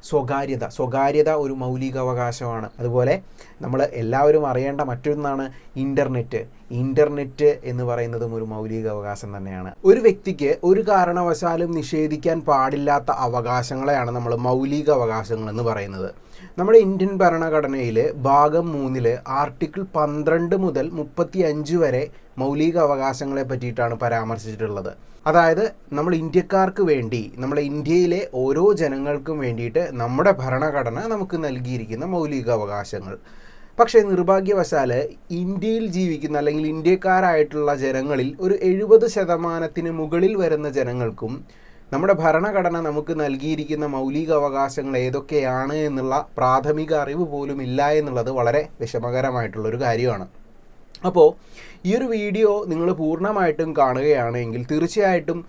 സ്വകാര്യത ഒരു മൗലികാവകാശമാണ്. അതുപോലെ നമ്മൾ എല്ലാവരും അറിയേണ്ട മറ്റൊന്നാണ് ഇൻ്റർനെറ്റ് എന്ന് പറയുന്നതും ഒരു മൗലികാവകാശം തന്നെയാണ്. ഒരു വ്യക്തിക്ക് ഒരു കാരണവശാലും നിഷേധിക്കാൻ പാടില്ലാത്ത അവകാശങ്ങളെയാണ് നമ്മൾ മൗലികാവകാശങ്ങൾ എന്ന് പറയുന്നത്. നമ്മുടെ ഇന്ത്യൻ ഭരണഘടനയിൽ ഭാഗം 3 ആർട്ടിക്കിൾ 12 മുതൽ 35 വരെ മൗലിക അവകാശങ്ങളെ പറ്റിയിട്ടാണ് പരാമർശിച്ചിട്ടുള്ളത്. അതായത് നമ്മൾ ഇന്ത്യക്കാർക്ക് വേണ്ടി, നമ്മുടെ ഇന്ത്യയിലെ ഓരോ ജനങ്ങൾക്കും വേണ്ടിയിട്ട് നമ്മുടെ ഭരണഘടന നമുക്ക് നൽകിയിരിക്കുന്ന മൗലികാവകാശങ്ങൾ. പക്ഷേ നിർഭാഗ്യവശാൽ ഇന്ത്യയിൽ ജീവിക്കുന്ന അല്ലെങ്കിൽ ഇന്ത്യക്കാരായിട്ടുള്ള ജനങ്ങളിൽ ഒരു 70% മുകളിൽ വരുന്ന ജനങ്ങൾക്കും നമ്മുടെ ഭരണഘടന നമുക്ക് നൽകിയിരിക്കുന്ന മൗലിക അവകാശങ്ങൾ ഏതൊക്കെയാണ് എന്നുള്ള പ്രാഥമിക അറിവ് പോലും ഇല്ല എന്നുള്ളത് വളരെ വിഷമകരമായിട്ടുള്ളൊരു കാര്യമാണ്. അപ്പോൾ ഈ ഒരു വീഡിയോ നിങ്ങൾ പൂർണ്ണമായിട്ടും കാണുകയാണെങ്കിൽ തീർച്ചയായിട്ടും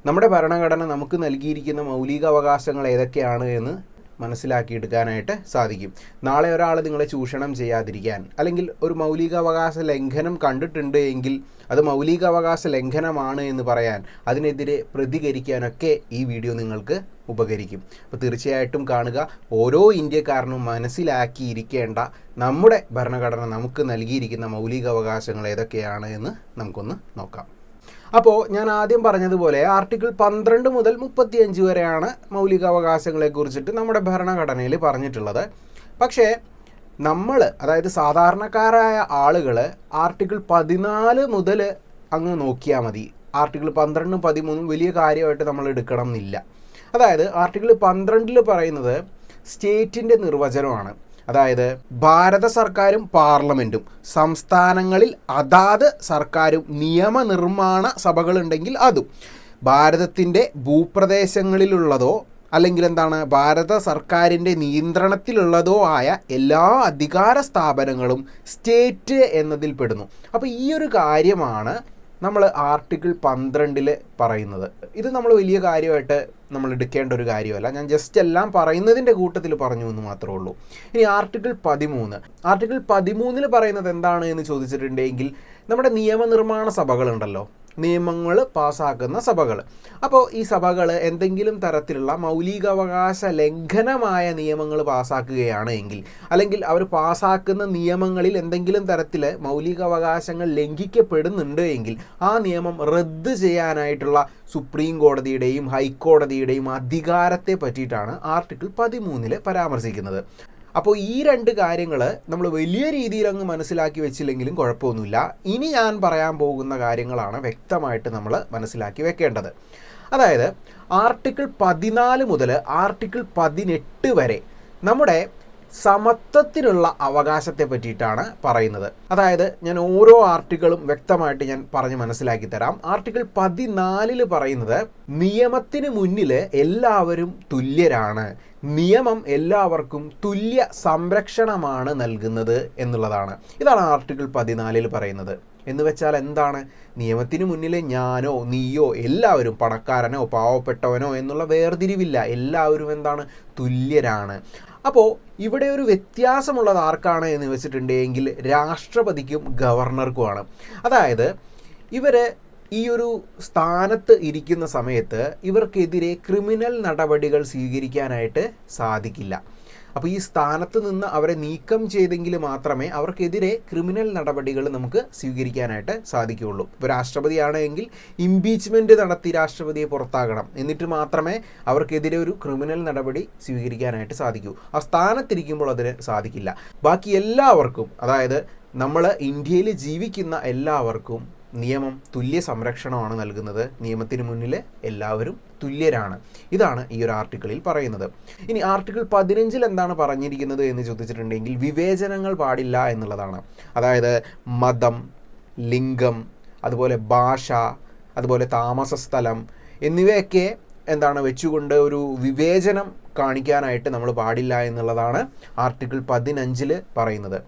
നമ്മുടെ ഭരണഘടന നമുക്ക് നൽകിയിരിക്കുന്ന മൗലിക അവകാശങ്ങൾ ഏതൊക്കെയാണ് എന്ന് മനസ്സിലാക്കിയെടുക്കാനായിട്ട് സാധിക്കും. നാളെ ഒരാൾ നിങ്ങളെ ചൂഷണം ചെയ്യാതിരിക്കാൻ, അല്ലെങ്കിൽ ഒരു മൗലികാവകാശ ലംഘനം കണ്ടിട്ടുണ്ട് എങ്കിൽ അത് മൗലികാവകാശ ലംഘനമാണ് എന്ന് പറയാൻ, അതിനെതിരെ പ്രതികരിക്കാനൊക്കെ ഈ വീഡിയോ നിങ്ങൾക്ക് ഉപകരിക്കും. അപ്പോൾ തീർച്ചയായിട്ടും കാണുക. ഓരോ ഇന്ത്യക്കാരനും മനസ്സിലാക്കിയിരിക്കേണ്ട നമ്മുടെ ഭരണഘടന നമുക്ക് നൽകിയിരിക്കുന്ന മൗലികാവകാശങ്ങൾ ഏതൊക്കെയാണ് എന്ന് നമുക്കൊന്ന് നോക്കാം. അപ്പോൾ ഞാൻ ആദ്യം പറഞ്ഞതുപോലെ ആർട്ടിക്കിൾ 12 മുതൽ 35 വരെയാണ് മൗലികാവകാശങ്ങളെക്കുറിച്ചിട്ട് നമ്മുടെ ഭരണഘടനയിൽ പറഞ്ഞിട്ടുള്ളത്. പക്ഷേ നമ്മൾ, അതായത് സാധാരണക്കാരായ ആളുകൾ ആർട്ടിക്കിൾ 14 മുതൽ അങ്ങ് നോക്കിയാൽ മതി. ആർട്ടിക്കിൾ 12, 13 വലിയ കാര്യമായിട്ട് നമ്മൾ എടുക്കണം എന്നില്ല. അതായത് ആർട്ടിക്കിൾ 12 പറയുന്നത് സ്റ്റേറ്റിൻ്റെ നിർവചനമാണ്. അതായത് ഭാരത സർക്കാരും പാർലമെൻറ്റും, സംസ്ഥാനങ്ങളിൽ അതാത് സർക്കാരും നിയമനിർമ്മാണ സഭകളുണ്ടെങ്കിൽ അതും, ഭാരതത്തിൻ്റെ ഭൂപ്രദേശങ്ങളിലുള്ളതോ അല്ലെങ്കിൽ ഭാരത സർക്കാരിൻ്റെ നിയന്ത്രണത്തിലുള്ളതോ ആയ എല്ലാ അധികാര സ്ഥാപനങ്ങളും സ്റ്റേറ്റ് എന്നതിൽ പെടുന്നു. അപ്പോൾ ഈ ഒരു കാര്യമാണ് നമ്മൾ ആർട്ടിക്കിൾ 12 പറയുന്നത്. ഇത് നമ്മൾ വലിയ കാര്യമായിട്ട് നമ്മൾ എടുക്കേണ്ട ഒരു കാര്യമല്ല. ഞാൻ ജസ്റ്റ് എല്ലാം പറയുന്നതിൻ്റെ കൂട്ടത്തിൽ പറഞ്ഞു എന്ന് മാത്രമേ ഉള്ളൂ. ഇനി ആർട്ടിക്കിൾ 13 പറയുന്നത് എന്താണ് എന്ന് ചോദിച്ചിട്ടുണ്ടെങ്കിൽ, നമ്മുടെ നിയമനിർമ്മാണ സഭകളുണ്ടല്ലോ, നിയമങ്ങൾ പാസ്സാക്കുന്ന സഭകൾ. അപ്പോൾ ഈ സഭകൾ എന്തെങ്കിലും തരത്തിലുള്ള മൗലികാവകാശ ലംഘനമായ നിയമങ്ങൾ പാസ്സാക്കുകയാണ് എങ്കിൽ, അല്ലെങ്കിൽ അവർ പാസ്സാക്കുന്ന നിയമങ്ങളിൽ എന്തെങ്കിലും തരത്തിൽ മൗലികാവകാശങ്ങൾ ലംഘിക്കപ്പെടുന്നുണ്ട് എങ്കിൽ ആ നിയമം റദ്ദ് ചെയ്യാനായിട്ടുള്ള സുപ്രീം കോടതിയുടെയും ഹൈക്കോടതിയുടെയും അധികാരത്തെ പറ്റിയിട്ടാണ് ആർട്ടിക്കിൾ 13 പരാമർശിക്കുന്നത്. അപ്പോൾ ഈ 2 കാര്യങ്ങൾ നമ്മൾ വലിയ രീതിയിൽ അങ്ങ് മനസ്സിലാക്കി വെച്ചില്ലെങ്കിലും കുഴപ്പമൊന്നുമില്ല. ഇനി ഞാൻ പറയാൻ പോകുന്ന കാര്യങ്ങളാണ് വ്യക്തമായിട്ട് നമ്മൾ മനസ്സിലാക്കി വെക്കേണ്ടത്. അതായത് ആർട്ടിക്കിൾ 14 മുതൽ ആർട്ടിക്കിൾ 18 വരെ നമ്മുടെ സമത്വത്തിനുള്ള അവകാശത്തെ പറ്റിയിട്ടാണ് പറയുന്നത്. അതായത് ഞാൻ ഓരോ ആർട്ടിക്കിളും വ്യക്തമായിട്ട് ഞാൻ പറഞ്ഞ് മനസ്സിലാക്കി തരാം. ആർട്ടിക്കിൾ 14 പറയുന്നത് നിയമത്തിന് മുന്നിൽ എല്ലാവരും തുല്യരാണ്, നിയമം എല്ലാവർക്കും തുല്യ സംരക്ഷണമാണ് നൽകുന്നത് എന്നുള്ളതാണ്. ഇതാണ് ആർട്ടിക്കിൾ 14 പറയുന്നത്. എന്ന് വെച്ചാൽ എന്താണ്? നിയമത്തിന് മുന്നിൽ ഞാനോ നീയോ എല്ലാവരും, പണക്കാരനോ പാവപ്പെട്ടവനോ എന്നുള്ള വേർതിരിവില്ല, എല്ലാവരും തുല്യരാണ്. അപ്പോൾ ഇവിടെ ഒരു വ്യത്യാസമുള്ളത് ആർക്കാണ് എന്ന് വെച്ചിട്ടുണ്ടെങ്കിൽ രാഷ്ട്രപതിക്കും ഗവർണർക്കുമാണ്. അതായത് ഇവർ ഈ ഒരു സ്ഥാനത്ത് ഇരിക്കുന്ന സമയത്ത് ഇവർക്കെതിരെ ക്രിമിനൽ നടപടികൾ സ്വീകരിക്കാനായിട്ട് സാധിക്കില്ല. അപ്പോൾ ഈ സ്ഥാനത്ത് നിന്ന് അവരെ നീക്കം ചെയ്തെങ്കിൽ മാത്രമേ അവർക്കെതിരെ ക്രിമിനൽ നടപടികൾ നമുക്ക് സ്വീകരിക്കാനായിട്ട് സാധിക്കുകയുള്ളൂ. ഇപ്പോൾ രാഷ്ട്രപതിയാണെങ്കിൽ ഇംപീച്ച്മെൻറ്റ് നടത്തി രാഷ്ട്രപതിയെ പുറത്താകണം, എന്നിട്ട് മാത്രമേ അവർക്കെതിരെ ഒരു ക്രിമിനൽ നടപടി സ്വീകരിക്കാനായിട്ട് സാധിക്കൂ. ആ സ്ഥാനത്തിരിക്കുമ്പോൾ അതിന് സാധിക്കില്ല. ബാക്കി എല്ലാവർക്കും, അതായത് നമ്മൾ ഇന്ത്യയിൽ ജീവിക്കുന്ന എല്ലാവർക്കും നിയമം തുല്യ സംരക്ഷണമാണ് നൽകുന്നത്. നിയമത്തിന് മുന്നിൽ എല്ലാവരും തുല്യരാണ്. ഇതാണ് ഈ ഒരു ആർട്ടിക്കിളിൽ പറയുന്നത്. ഇനി ആർട്ടിക്കിൾ 15 എന്താണ് പറഞ്ഞിരിക്കുന്നത് എന്ന് ചോദിച്ചിട്ടുണ്ടെങ്കിൽ വിവേചനങ്ങൾ പാടില്ല എന്നുള്ളതാണ്. അതായത് മതം, ലിംഗം, അതുപോലെ ഭാഷ, അതുപോലെ താമസ സ്ഥലം എന്നിവയൊക്കെ വെച്ചുകൊണ്ട് ഒരു വിവേചനം കാണിക്കാനായിട്ട് നമ്മൾ പാടില്ല എന്നുള്ളതാണ് ആർട്ടിക്കിൾ 15 പറയുന്നത്.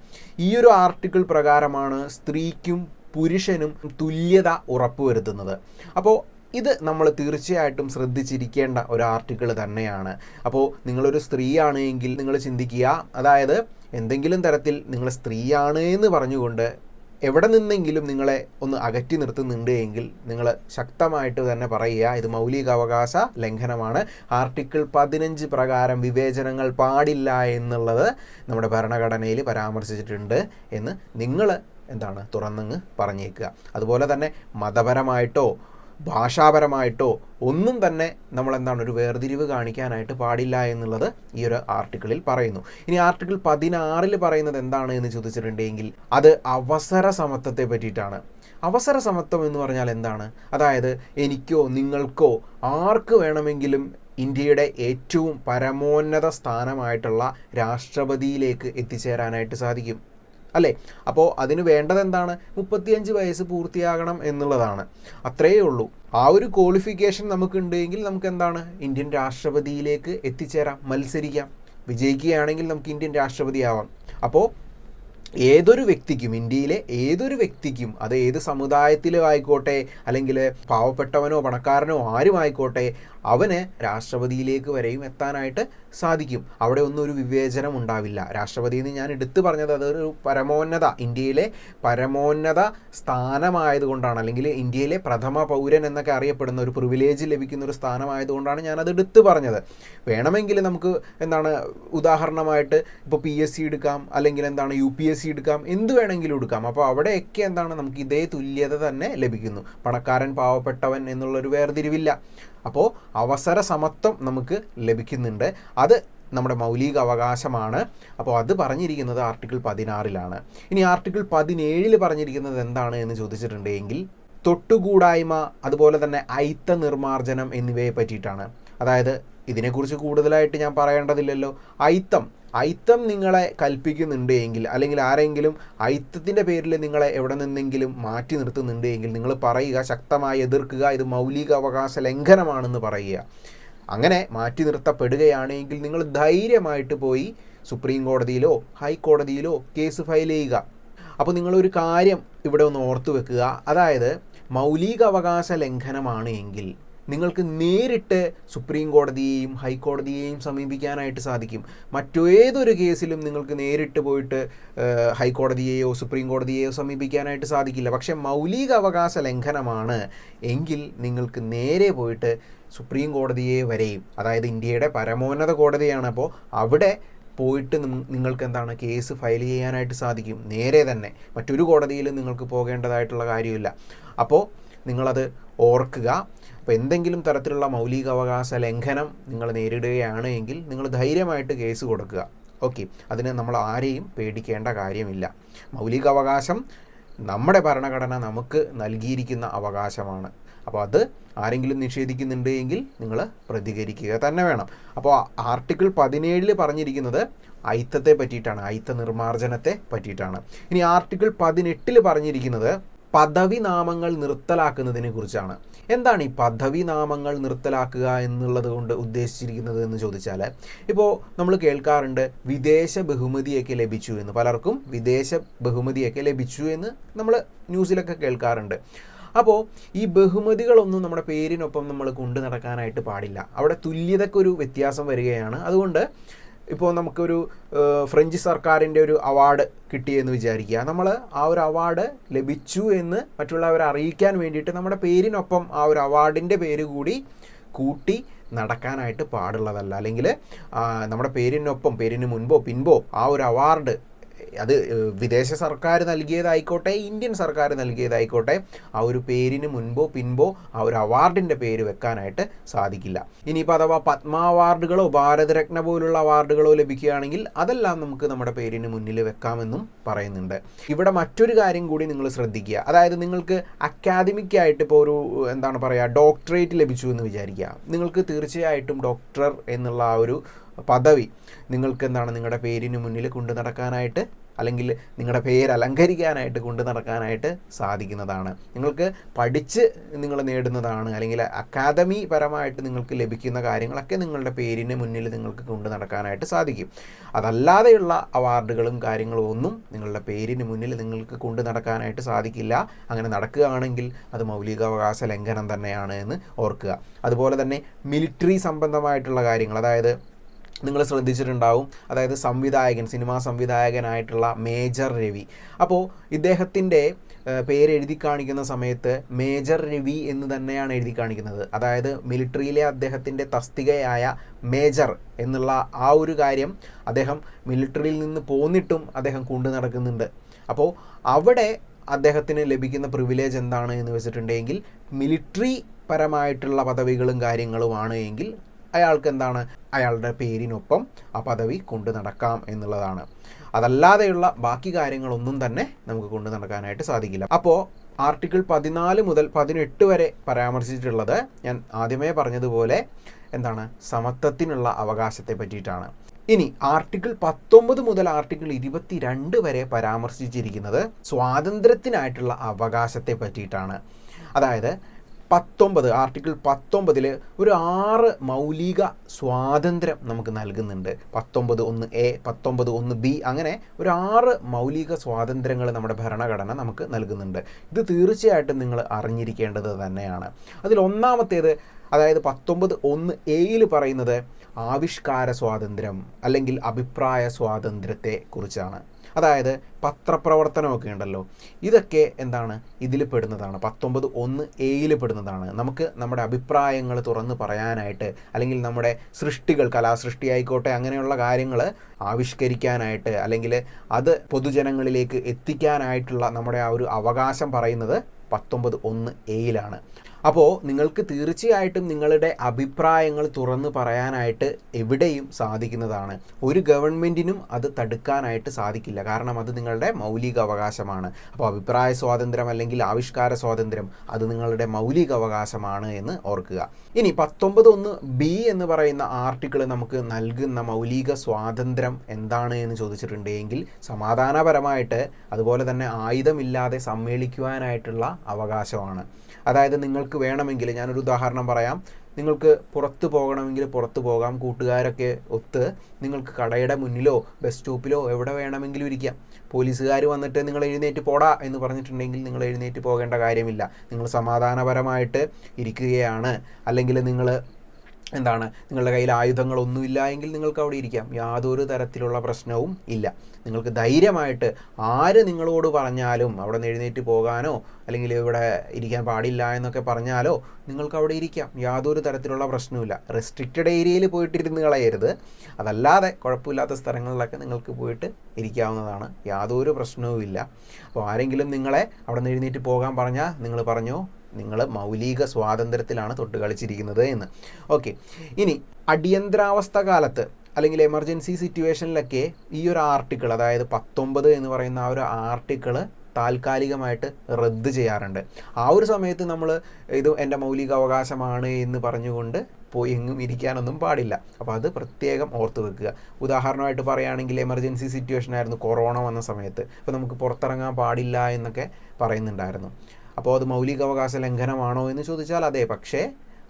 ഈ ഒരു ആർട്ടിക്കിൾ പ്രകാരമാണ് സ്ത്രീക്കും പുരുഷനും തുല്യത ഉറപ്പുവരുത്തുന്നത്. അപ്പോൾ ഇത് നമ്മൾ തീർച്ചയായിട്ടും ശ്രദ്ധിച്ചിരിക്കേണ്ട ഒരു ആർട്ടിക്കിൾ തന്നെയാണ്. അപ്പോൾ നിങ്ങളൊരു സ്ത്രീയാണ് എങ്കിൽ നിങ്ങൾ ചിന്തിക്കുക, അതായത് എന്തെങ്കിലും തരത്തിൽ നിങ്ങൾ സ്ത്രീയാണ് എന്ന് പറഞ്ഞുകൊണ്ട് എവിടെ നിന്നെങ്കിലും നിങ്ങളെ ഒന്ന് അകറ്റി നിർത്തുന്നുണ്ട് എങ്കിൽ നിങ്ങൾ ശക്തമായിട്ട് തന്നെ പറയുക ഇത് മൗലികാവകാശ ലംഘനമാണ്. ആർട്ടിക്കിൾ 15 പ്രകാരം വിവേചനങ്ങൾ പാടില്ല എന്നുള്ളത് നമ്മുടെ ഭരണഘടനയിൽ പരാമർശിച്ചിട്ടുണ്ട് എന്ന് നിങ്ങൾ തുറന്നങ്ങ് പറഞ്ഞേക്കുക. അതുപോലെ തന്നെ മതപരമായിട്ടോ ഭാഷാപരമായിട്ടോ ഒന്നും തന്നെ ഒരു വേർതിരിവ് കാണിക്കാനായിട്ട് പാടില്ല എന്നുള്ളത് ഈ ഒരു ആർട്ടിക്കിളിൽ പറയുന്നു. ഇനി ആർട്ടിക്കിൾ 16 പറയുന്നത് എന്താണ് എന്ന് ചോദിച്ചിട്ടുണ്ടെങ്കിൽ അത് അവസര സമത്വത്തെ പറ്റിയിട്ടാണ്. അവസര സമത്വം എന്ന് പറഞ്ഞാൽ എന്താണ്? അതായത് എനിക്കോ നിങ്ങൾക്കോ ആർക്ക് വേണമെങ്കിലും ഇന്ത്യയുടെ ഏറ്റവും പരമോന്നത സ്ഥാനമായിട്ടുള്ള രാഷ്ട്രപതിയിലേക്ക് എത്തിച്ചേരാനായിട്ട് സാധിക്കും അല്ലേ? അപ്പോൾ അതിന് വേണ്ടത് എന്താണ്? 35 വയസ്സ് പൂർത്തിയാകണം എന്നുള്ളതാണ്. അത്രയേ ഉള്ളൂ. ആ ഒരു ക്വാളിഫിക്കേഷൻ നമുക്കുണ്ടെങ്കിൽ നമുക്ക് ഇന്ത്യൻ രാഷ്ട്രപതിയിലേക്ക് എത്തിച്ചേരാം, മത്സരിക്കാം. വിജയിക്കുകയാണെങ്കിൽ നമുക്ക് ഇന്ത്യൻ രാഷ്ട്രപതിയാവാം. അപ്പോൾ ഏതൊരു വ്യക്തിക്കും, ഇന്ത്യയിലെ ഏതൊരു വ്യക്തിക്കും, അത് ഏത് സമുദായത്തിലും ആയിക്കോട്ടെ, അല്ലെങ്കിൽ പാവപ്പെട്ടവനോ പണക്കാരനോ ആരും ആയിക്കോട്ടെ, അവന് രാഷ്ട്രപതിയിലേക്ക് വരെയും എത്താനായിട്ട് സാധിക്കും. അവിടെ ഒന്നും ഒരു വിവേചനം ഉണ്ടാവില്ല. രാഷ്ട്രപതി എന്ന് ഞാൻ എടുത്തു പറഞ്ഞത് അതൊരു പരമോന്നത, ഇന്ത്യയിലെ പരമോന്നത സ്ഥാനമായതുകൊണ്ടാണ്, അല്ലെങ്കിൽ ഇന്ത്യയിലെ പ്രഥമ പൗരൻ എന്നൊക്കെ അറിയപ്പെടുന്ന ഒരു പ്രിവിലേജ് ലഭിക്കുന്ന ഒരു സ്ഥാനമായതുകൊണ്ടാണ് ഞാനത് എടുത്തു പറഞ്ഞത്. വേണമെങ്കിൽ നമുക്ക് ഉദാഹരണമായിട്ട് ഇപ്പോൾ PSC എടുക്കാം, അല്ലെങ്കിൽ UPSC എടുക്കാം, എന്ത് വേണമെങ്കിലും എടുക്കാം. അപ്പോൾ അവിടെയൊക്കെ നമുക്ക് ഇതേ തുല്യത തന്നെ ലഭിക്കുന്നു. പണക്കാരൻ പാവപ്പെട്ടവൻ എന്നുള്ളൊരു വേർതിരിവില്ല. അപ്പോൾ അവസര സമത്വം നമുക്ക് ലഭിക്കുന്നുണ്ട്. അത് നമ്മുടെ മൗലിക അവകാശമാണ്. അപ്പോൾ അത് പറഞ്ഞിരിക്കുന്നത് ആർട്ടിക്കിൾ 16 ഇനി ആർട്ടിക്കിൾ 17 പറഞ്ഞിരിക്കുന്നത് എന്താണ് എന്ന് ചോദിച്ചിട്ടുണ്ടെങ്കിൽ തൊട്ടുകൂടായ്മ, അതുപോലെ തന്നെ അയിത്ത നിർമ്മാർജ്ജനം എന്നിവയെ പറ്റിയിട്ടാണ്. അതായത് ഇതിനെക്കുറിച്ച് കൂടുതലായിട്ട് ഞാൻ പറയേണ്ടതില്ലല്ലോ. അയിത്തം നിങ്ങളെ കൽപ്പിക്കുന്നുണ്ട് എങ്കിൽ, അല്ലെങ്കിൽ ആരെങ്കിലും അയിത്തത്തിൻ്റെ പേരിൽ നിങ്ങളെ എവിടെ നിന്നെങ്കിലും മാറ്റി നിർത്തുന്നുണ്ട് എങ്കിൽ നിങ്ങൾ പറയുക, ശക്തമായി എതിർക്കുക, ഇത് മൗലിക അവകാശ ലംഘനമാണെന്ന് പറയുക. അങ്ങനെ മാറ്റി നിർത്തപ്പെടുകയാണെങ്കിൽ നിങ്ങൾ ധൈര്യമായിട്ട് പോയി സുപ്രീം കോടതിയിലോ ഹൈക്കോടതിയിലോ കേസ് ഫയൽ ചെയ്യുക. അപ്പോൾ നിങ്ങളൊരു കാര്യം ഇവിടെ ഒന്ന് ഓർത്തു വെക്കുക. അതായത് മൗലിക അവകാശ ലംഘനമാണ് എങ്കിൽ നിങ്ങൾക്ക് നേരിട്ട് സുപ്രീം കോടതിയെയും ഹൈക്കോടതിയെയും സമീപിക്കാനായിട്ട് സാധിക്കും. മറ്റേതൊരു കേസിലും നിങ്ങൾക്ക് നേരിട്ട് പോയിട്ട് ഹൈക്കോടതിയെയോ സുപ്രീം കോടതിയെയോ സമീപിക്കാനായിട്ട് സാധിക്കില്ല. പക്ഷേ മൗലിക അവകാശ ലംഘനമാണ് എങ്കിൽ നിങ്ങൾക്ക് നേരെ പോയിട്ട് സുപ്രീം കോടതിയെ വരെയും, അതായത് ഇന്ത്യയുടെ പരമോന്നത കോടതിയാണ്, അപ്പോൾ അവിടെ പോയിട്ട് നിങ്ങൾക്ക് കേസ് ഫയൽ ചെയ്യാനായിട്ട് സാധിക്കും. നേരെ തന്നെ മറ്റൊരു കോടതിയിലും നിങ്ങൾക്ക് പോകേണ്ടതായിട്ടുള്ള കാര്യമില്ല. അപ്പോൾ നിങ്ങളത് ഓർക്കുക. അപ്പോൾ എന്തെങ്കിലും തരത്തിലുള്ള മൗലികാവകാശ ലംഘനം നിങ്ങൾ നേരിടുകയാണ് എങ്കിൽ നിങ്ങൾ ധൈര്യമായിട്ട് കേസ് കൊടുക്കുക. ഓക്കെ, അതിന് നമ്മൾ ആരെയും പേടിക്കേണ്ട കാര്യമില്ല. മൗലികാവകാശം നമ്മുടെ ഭരണഘടന നമുക്ക് നൽകിയിരിക്കുന്ന അവകാശമാണ്. അപ്പോൾ അത് ആരെങ്കിലും നിഷേധിക്കുന്നുണ്ട് എങ്കിൽ നിങ്ങൾ പ്രതികരിക്കുക തന്നെ വേണം. അപ്പോൾ ആർട്ടിക്കിൾ 17 പറഞ്ഞിരിക്കുന്നത് അയിത്തത്തെ പറ്റിയിട്ടാണ്, അയിത്ത നിർമ്മാർജ്ജനത്തെ പറ്റിയിട്ടാണ്. ഇനി ആർട്ടിക്കിൾ 18 പറഞ്ഞിരിക്കുന്നത് പദവി നാമങ്ങൾ നിർത്തലാക്കുന്നതിനെ കുറിച്ചാണ്. എന്താണ് ഈ പദവി നാമങ്ങൾ നിർത്തലാക്കുക എന്നുള്ളത് കൊണ്ട് ഉദ്ദേശിച്ചിരിക്കുന്നത് എന്ന് ചോദിച്ചാൽ, ഇപ്പോൾ നമ്മൾ കേൾക്കാറുണ്ട് വിദേശ ബഹുമതിയൊക്കെ ലഭിച്ചു എന്ന്. പലർക്കും വിദേശ ബഹുമതിയൊക്കെ ലഭിച്ചു എന്ന് നമ്മൾ ന്യൂസിലൊക്കെ കേൾക്കാറുണ്ട്. അപ്പോൾ ഈ ബഹുമതികളൊന്നും നമ്മുടെ പേരിനൊപ്പം നമ്മൾ കൊണ്ടു നടക്കാനായിട്ട് പാടില്ല. അവിടെ തുല്യതയ്ക്കൊരു വ്യത്യാസം വരികയാണ്. അതുകൊണ്ട് ഇപ്പോൾ നമുക്കൊരു ഫ്രഞ്ച് സർക്കാരിൻ്റെ ഒരു അവാർഡ് കിട്ടിയെന്ന് വിചാരിക്കുക. നമ്മൾ ആ ഒരു അവാർഡ് ലഭിച്ചു എന്ന് മറ്റുള്ളവരെ അറിയിക്കാൻ വേണ്ടിയിട്ട് നമ്മുടെ പേരിനൊപ്പം ആ ഒരു അവാർഡിൻ്റെ പേര് കൂടി കൂട്ടി നടക്കാനായിട്ട് പാടുള്ളതല്ല. അല്ലെങ്കിൽ നമ്മുടെ പേരിനൊപ്പം, പേരിന് മുൻപോ പിൻപോ ആ ഒരു അവാർഡ്, അത് വിദേശ സർക്കാർ നൽകിയതായിക്കോട്ടെ ഇന്ത്യൻ സർക്കാർ നൽകിയതായിക്കോട്ടെ, ആ ഒരു പേരിന് മുൻപോ പിൻപോ ആ ഒരു അവാർഡിൻ്റെ പേര് വെക്കാനായിട്ട് സാധിക്കില്ല. ഇനിയിപ്പോൾ അഥവാ പത്മ അവാർഡുകളോ ഭാരതരത്ന പോലുള്ള അവാർഡുകളോ ലഭിക്കുകയാണെങ്കിൽ അതെല്ലാം നമുക്ക് നമ്മുടെ പേരിന് മുന്നിൽ വെക്കാമെന്നും പറയുന്നുണ്ട്. ഇവിടെ മറ്റൊരു കാര്യം കൂടി നിങ്ങൾ ശ്രദ്ധിക്കുക. അതായത് നിങ്ങൾക്ക് അക്കാദമിക്കായിട്ട് ഇപ്പോൾ ഒരു ഡോക്ടറേറ്റ് ലഭിച്ചു എന്ന് വിചാരിക്കുക. നിങ്ങൾക്ക് തീർച്ചയായിട്ടും ഡോക്ടർ എന്നുള്ള ആ ഒരു പദവി നിങ്ങൾക്ക് നിങ്ങളുടെ പേരിന് മുന്നിൽ കൊണ്ടു നടക്കാനായിട്ട്, അല്ലെങ്കിൽ നിങ്ങളുടെ പേര് അലങ്കരിക്കാനായിട്ട് കൊണ്ടു നടക്കാനായിട്ട് സാധിക്കുന്നതാണ്. നിങ്ങൾക്ക് പഠിച്ച് നിങ്ങൾ നേടുന്നതാണ്, അല്ലെങ്കിൽ അക്കാദമി പരമായിട്ട് നിങ്ങൾക്ക് ലഭിക്കുന്ന കാര്യങ്ങളൊക്കെ നിങ്ങളുടെ പേരിന് മുന്നിൽ നിങ്ങൾക്ക് കൊണ്ടു നടക്കാനായിട്ട് സാധിക്കും. അതല്ലാതെയുള്ള അവാർഡുകളും കാര്യങ്ങളും ഒന്നും നിങ്ങളുടെ പേരിന് മുന്നിൽ നിങ്ങൾക്ക് കൊണ്ടു നടക്കാനായിട്ട് സാധിക്കില്ല. അങ്ങനെ നടക്കുകയാണെങ്കിൽ അത് മൗലികാവകാശ ലംഘനം തന്നെയാണ് എന്ന് ഓർക്കുക. അതുപോലെ തന്നെ മിലിറ്ററി സംബന്ധമായിട്ടുള്ള കാര്യങ്ങൾ, അതായത് നിങ്ങൾ ശ്രദ്ധിച്ചിട്ടുണ്ടാവും. അതായത് സിനിമാ സംവിധായകനായിട്ടുള്ള മേജർ രവി. അപ്പോൾ ഇദ്ദേഹത്തിൻ്റെ പേര് എഴുതി കാണിക്കുന്ന സമയത്ത് മേജർ രവി എന്ന് തന്നെയാണ് എഴുതി കാണിക്കുന്നത്. അതായത് മിലിറ്ററിയിലെ അദ്ദേഹത്തിൻ്റെ തസ്തികയായ മേജർ എന്നുള്ള ആ ഒരു കാര്യം അദ്ദേഹം മിലിറ്ററിയിൽ നിന്ന് പോന്നിട്ടും അദ്ദേഹം കൊണ്ടു നടക്കുന്നുണ്ട്. അപ്പോൾ അവിടെ അദ്ദേഹത്തിന് ലഭിക്കുന്ന പ്രിവിലേജ് എന്താണ് എന്ന് വെച്ചിട്ടുണ്ടെങ്കിൽ മിലിറ്ററി പരമായിട്ടുള്ള പദവികളും കാര്യങ്ങളുമാണ് എങ്കിൽ അയാൾക്ക് എന്താണ്, അയാളുടെ പേരിനൊപ്പം ആ പദവി കൊണ്ടു നടക്കാം എന്നുള്ളതാണ്. അതല്ലാതെയുള്ള ബാക്കി കാര്യങ്ങളൊന്നും തന്നെ നമുക്ക് കൊണ്ടു നടക്കാനായിട്ട് സാധിക്കില്ല. അപ്പോൾ ആർട്ടിക്കിൾ 14 മുതൽ 18 വരെ പരാമർശിച്ചിട്ടുള്ളത് ഞാൻ ആദ്യമേ പറഞ്ഞതുപോലെ എന്താണ്, സമത്വത്തിനുള്ള അവകാശത്തെ പറ്റിയിട്ടാണ്. ഇനി ആർട്ടിക്കിൾ 19 മുതൽ ആർട്ടിക്കിൾ 22 വരെ പരാമർശിച്ചിരിക്കുന്നത് സ്വാതന്ത്ര്യത്തിനായിട്ടുള്ള അവകാശത്തെ പറ്റിയിട്ടാണ്. അതായത് ആർട്ടിക്കിൾ 19 ഒരു 6 മൗലിക സ്വാതന്ത്ര്യം നമുക്ക് നൽകുന്നുണ്ട്. 19(1)(a), 19(1)(b) അങ്ങനെ ഒരു 6 മൗലിക സ്വാതന്ത്ര്യങ്ങൾ നമ്മുടെ ഭരണഘടന നമുക്ക് നൽകുന്നുണ്ട്. ഇത് തീർച്ചയായിട്ടും നിങ്ങൾ അറിഞ്ഞിരിക്കേണ്ടത് തന്നെയാണ്. അതിൽ ഒന്നാമത്തേത്, അതായത് 19(1)(a)യിൽ പറയുന്നത് ആവിഷ്കാര സ്വാതന്ത്ര്യം അല്ലെങ്കിൽ അഭിപ്രായ സ്വാതന്ത്ര്യത്തെ കുറിച്ചാണ്. അതായത് പത്രപ്രവർത്തനമൊക്കെ ഉണ്ടല്ലോ, ഇതൊക്കെ എന്താണ്, ഇതിൽ പെടുന്നതാണ്. 19(1)(a)യിൽ പെടുന്നതാണ്. നമുക്ക് നമ്മുടെ അഭിപ്രായങ്ങൾ തുറന്ന് പറയാനായിട്ട്, അല്ലെങ്കിൽ നമ്മുടെ സൃഷ്ടികൾ, കലാസൃഷ്ടി ആയിക്കോട്ടെ, അങ്ങനെയുള്ള കാര്യങ്ങൾ ആവിഷ്കരിക്കാനായിട്ട്, അല്ലെങ്കിൽ അത് പൊതുജനങ്ങളിലേക്ക് എത്തിക്കാനായിട്ടുള്ള നമ്മുടെ ആ ഒരു അവകാശം പറയുന്നത് 19(1)(a)യിലാണ്. അപ്പോൾ നിങ്ങൾക്ക് തീർച്ചയായിട്ടും നിങ്ങളുടെ അഭിപ്രായങ്ങൾ തുറന്ന് പറയാനായിട്ട് എവിടെയും സാധിക്കുന്നതാണ്. ഒരു ഗവൺമെൻറ്റിനും അത് തടുക്കാനായിട്ട് സാധിക്കില്ല. കാരണം അത് നിങ്ങളുടെ മൗലിക അവകാശമാണ്. അപ്പോൾ അഭിപ്രായ സ്വാതന്ത്ര്യം അല്ലെങ്കിൽ ആവിഷ്കാര സ്വാതന്ത്ര്യം അത് നിങ്ങളുടെ മൗലിക അവകാശമാണ് എന്ന് ഓർക്കുക. ഇനി 19(1)(b) എന്ന് പറയുന്ന ആർട്ടിക്കിൾ നമുക്ക് നൽകുന്ന മൗലിക സ്വാതന്ത്ര്യം എന്താണ് എന്ന് ചോദിച്ചിട്ടുണ്ടെങ്കിൽ സമാധാനപരമായിട്ട് അതുപോലെ തന്നെ ആയുധമില്ലാതെ സമ്മേളിക്കുവാനായിട്ടുള്ള അവകാശമാണ്. അതായത് നിങ്ങൾക്ക് വേണമെങ്കിൽ, ഞാനൊരു ഉദാഹരണം പറയാം, നിങ്ങൾക്ക് പുറത്ത് പോകണമെങ്കിൽ പുറത്ത് പോകാം. കൂട്ടുകാരൊക്കെ ഒത്ത് നിങ്ങൾക്ക് കടയുടെ മുന്നിലോ ബസ് സ്റ്റോപ്പിലോ എവിടെ വേണമെങ്കിലും ഇരിക്കാം. പോലീസുകാർ വന്നിട്ട് നിങ്ങൾ എഴുന്നേറ്റ് പോടാ എന്ന് പറഞ്ഞിട്ടുണ്ടെങ്കിൽ നിങ്ങൾ എഴുന്നേറ്റ് പോകേണ്ട കാര്യമില്ല. നിങ്ങൾ സമാധാനപരമായിട്ട് ഇരിക്കുകയാണ്, അല്ലെങ്കിൽ നിങ്ങൾ എന്താണ്, നിങ്ങളുടെ കയ്യിൽ ആയുധങ്ങളൊന്നുമില്ല എങ്കിൽ നിങ്ങൾക്ക് അവിടെ ഇരിക്കാം. യാതൊരു തരത്തിലുള്ള പ്രശ്നവും ഇല്ല. നിങ്ങൾക്ക് ധൈര്യമായിട്ട് ആര് നിങ്ങളോട് പറഞ്ഞാലും അവിടെ നിന്ന് എഴുന്നേറ്റ് പോകാനോ അല്ലെങ്കിൽ ഇവിടെ ഇരിക്കാൻ പാടില്ല എന്നൊക്കെ പറഞ്ഞാലോ നിങ്ങൾക്ക് അവിടെ ഇരിക്കാം. യാതൊരു തരത്തിലുള്ള പ്രശ്നവുമില്ല. റെസ്ട്രിക്റ്റഡ് ഏരിയയിൽ പോയിട്ടിരുന്ന് കളയരുത്. അതല്ലാതെ കുഴപ്പമില്ലാത്ത സ്ഥലങ്ങളിലൊക്കെ നിങ്ങൾക്ക് പോയിട്ട് ഇരിക്കാവുന്നതാണ്. യാതൊരു പ്രശ്നവുമില്ല. അപ്പോൾ ആരെങ്കിലും നിങ്ങളെ അവിടെ നിന്ന് എഴുന്നേറ്റ് പോകാൻ പറഞ്ഞാൽ നിങ്ങൾ പറഞ്ഞോ, നിങ്ങൾ മൗലിക സ്വാതന്ത്ര്യത്തിലാണ് തൊട്ട് കളിച്ചിരിക്കുന്നത് എന്ന്. ഓക്കെ, ഇനി അടിയന്തരാവസ്ഥ കാലത്ത് അല്ലെങ്കിൽ എമർജൻസി സിറ്റുവേഷനിലൊക്കെ ഈ ഒരു ആർട്ടിക്കിൾ, അതായത് 19 എന്ന് പറയുന്ന ആ ഒരു ആർട്ടിക്കിൾ താൽക്കാലികമായിട്ട് റദ്ദ് ചെയ്യാറുണ്ട്. ആ ഒരു സമയത്ത് നമ്മൾ ഇത് എൻ്റെ മൗലിക അവകാശമാണ് എന്ന് പറഞ്ഞുകൊണ്ട് പോയി എങ്ങും ഇരിക്കാനൊന്നും പാടില്ല. അപ്പോൾ അത് പ്രത്യേകം ഓർത്ത് വെക്കുക. ഉദാഹരണമായിട്ട് പറയുകയാണെങ്കിൽ എമർജൻസി സിറ്റുവേഷൻ ആയിരുന്നു കൊറോണ വന്ന സമയത്ത്. അപ്പോൾ നമുക്ക് പുറത്തിറങ്ങാൻ പാടില്ല എന്നൊക്കെ പറയുന്നുണ്ടായിരുന്നു. അപ്പോൾ അത് മൗലികാവകാശ ലംഘനമാണോ എന്ന് ചോദിച്ചാൽ അതെ, പക്ഷേ